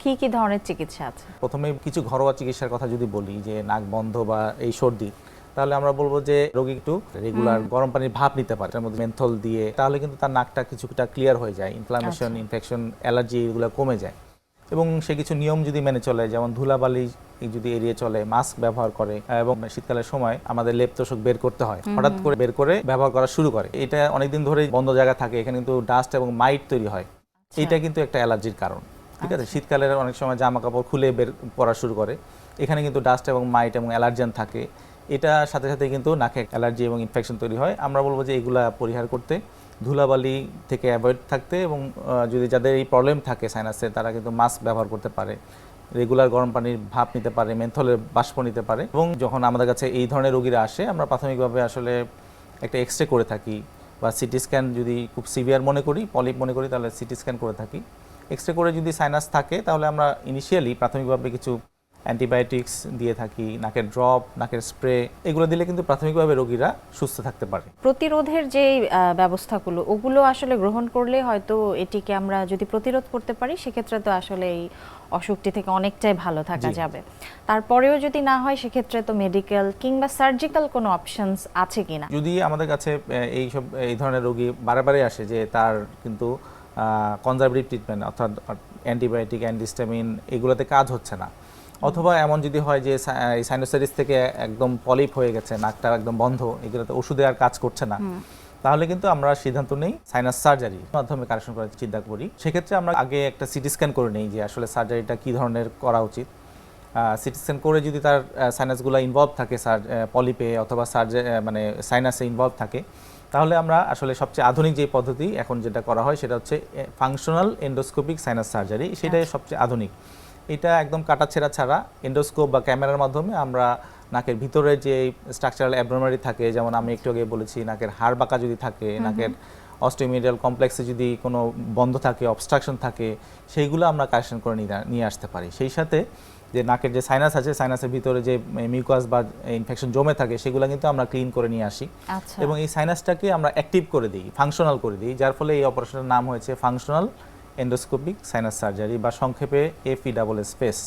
কি কি ধরনের চিকিৎসা আছে? প্রথমে কিছু ঘরোয়া চিকিৎসার কথা যদি বলি, যে নাক বন্ধ বা এই সর্দি, তাহলে আমরা বলবো যে রোগী একটু রেগুলার গরম পানির ভাপ নিতে পারে, তার মধ্যে মেন্থল দিয়ে, তাহলে কিন্তু তার নাকটা কিছুটা ক্লিয়ার হয়ে যায়, ইনফ্লামেশন, ইনফেকশন, অ্যালার্জি এগুলো কমে যায়। এবং সে কিছু নিয়ম যদি মেনে চলে, যেমন ধুলাবালি যদি এড়িয়ে চলে, মাস্ক ব্যবহার করে, এবং শীতকালের সময় আমাদের লেপ তোষক বের করতে হয়, হঠাৎ করে বের করে ব্যবহার করা শুরু করে, এটা অনেকদিন ধরেই বন্ধ জায়গা থাকে, এখানে কিন্তু ডাস্ট এবং মাইট তৈরি হয়, এটা কিন্তু একটা অ্যালার্জির কারণ। ঠিক আছে, শীতকালের অনেক সময় জামা কাপড় খুলে বের করা শুরু করে, এখানে কিন্তু ডাস্ট এবং মাইট এবং অ্যালার্জেন থাকে, এটার সাথে সাথে কিন্তু নাকে অ্যালার্জি এবং ইনফেকশন তৈরি হয়। আমরা বলবো যে এগুলা পরিহার করতে, ধুলাবালি থেকে অ্যাভয়েড থাকতে, এবং যদি যাদের এই প্রবলেম থাকে সাইনাসে, তারা কিন্তু মাস্ক ব্যবহার করতে পারে, রেগুলার গরম পানির ভাপ নিতে পারে, মেন্থলের বাষ্প নিতে পারে। এবং যখন আমাদের কাছে এই ধরনের রোগীরা আসে, আমরা প্রাথমিকভাবে আসলে একটা এক্সরে করে থাকি, বা সিটি স্ক্যান যদি খুব সিভিয়ার মনে করি, পলিপ মনে করি, তাহলে সিটি স্ক্যান করে থাকি। এক্সরে করে যদি সাইনাস থাকে, তাহলে আমরা ইনিশিয়ালি প্রাথমিকভাবে কিছু অ্যান্টিবায়োটিক্স দিয়ে থাকি, নাকের ড্রপ, নাকের স্প্রে, এগুলো দিলে কিন্তু প্রাথমিকভাবে রোগীরা সুস্থ থাকতে পারে। প্রতিরোধের যে ব্যবস্থাগুলো, ওগুলো আসলে গ্রহণ করলে হয়তো এটিকে আমরা যদি প্রতিরোধ করতে পারি, সেক্ষেত্রে তো আসলে এই অসুখটি থেকে অনেকটাই ভালো থাকা যাবে। তারপরেও যদি না হয়, সেক্ষেত্রে তো মেডিকেল কিংবা সার্জিক্যাল কোনো অপশনস আছে কিনা? যদি আমাদের কাছে এই ধরনের রোগী বারে আসে, যে তার কিন্তু কনজারভেটিভ ট্রিটমেন্ট, অর্থাৎ অ্যান্টিবায়োটিক, অ্যান্টিহিস্টামিন, এগুলোতে কাজ হচ্ছে না, অথবা এমন যদি হয় যে সাইনোসাইটিস থেকে একদম পলিপ হয়ে গেছে, নাকটা একদম বন্ধ, এগুলোতে ওষুধে আর কাজ করছে না, তাহলে কিন্তু আমরা সিদ্ধান্ত নেই সাইনাস সার্জারির মাধ্যমে কারেকশন করার চিন্তা করি। সেক্ষেত্রে আমরা আগে একটা সিটি স্ক্যান করে নেই, যে আসলে সার্জারিটা কী ধরনের করা উচিত। সিটি স্ক্যান করে যদি তার সাইনাসগুলো ইনভলভ থাকে, পলিপে অথবা মানে সাইনাসে ইনভলভ থাকে, তাহলে আমরা আসলে সবচেয়ে আধুনিক যে পদ্ধতি এখন যেটা করা হয়, সেটা হচ্ছে ফাংশনাল এন্ডোস্কোপিক সাইনাস সার্জারি, সেটাই সবচেয়ে আধুনিক। এটা একদম কাটাছেঁড়া ছাড়া এন্ডোস্কোপ বা ক্যামেরার মাধ্যমে আমরা নাকের ভিতরে যে স্ট্রাকচারাল অ্যাবনর্মালিটি থাকে, যেমন আমি একটু আগে বলেছি, নাকের হাড় বাঁকা যদি থাকে, নাকের অস্টিওমিডিয়াল কমপ্লেক্সে যদি কোনো বন্ধ থাকে, অবস্ট্রাকশন থাকে, সেইগুলো আমরা কারেকশন করে নিয়ে আসতে পারি। সেই সাথে যে নাকের যে সাইনাস আছে, সাইনাসের ভিতরে যে মিউকাস বা ইনফেকশন জমে থাকে, সেগুলো কিন্তু আমরা ক্লিন করে নিয়ে আসি, এবং এই সাইনাসটাকে আমরা অ্যাক্টিভ করে দিই, ফাংশনাল করে দিই, যার ফলে এই অপারেশনের নাম হয়েছে ফাংশনাল এন্ডোস্কোপিক সাইনাস সার্জারি, বা সংক্ষেপে FESS।